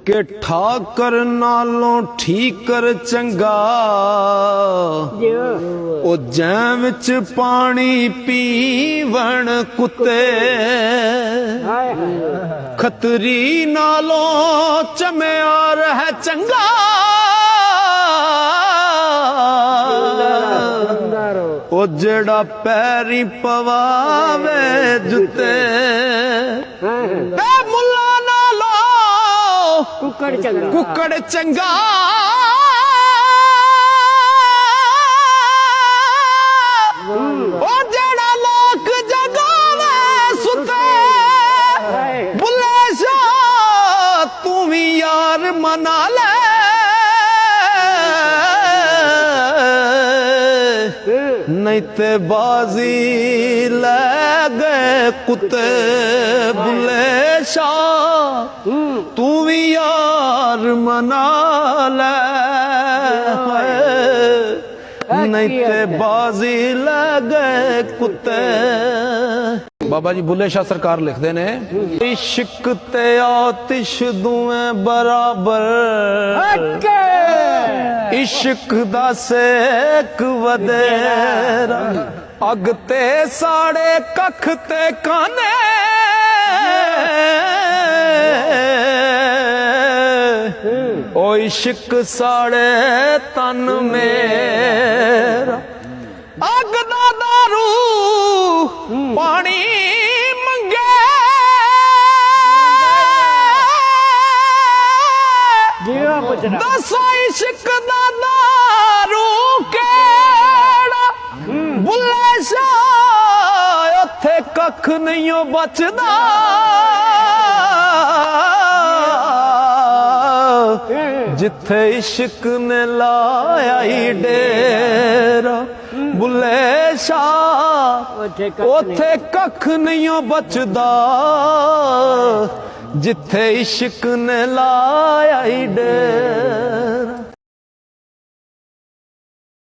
कि ठाकर नालों ठीकर चंगा ओ जैं विच पानी पीवण कुत्ते खतरी नालों चम्यार है चंगा ओ जेड़ा पैरी पवावे जुते मुल्ला नालो कुकड़ चंगा ओ जेड़ा लोक जगावे सुते बुले शाह तू भी यार मना ले नहीं ते बाजी ले गए कुत्ते बुले शाह तू भी यार मना ले नहीं ते बाजी ले गए कुत्ते। बाबा जी बुले शाह सरकार लिखते ने इश्क ते आतिश दुएं बराबर इश्क दा सेक वधेरा अग ते साड़े कख ते काने ओ इश्क साड़े तन मेरा अग दा दारू पानी मंगे दसो इश्क दा दारू केड़ा बुले शाह उत्थे कख नहीं बचदा जिथे इश्क ने लाया ही डेरा बुले शाह ओथे कख नहीं बचदा जिथे इश्क ने लाया ही डेरा।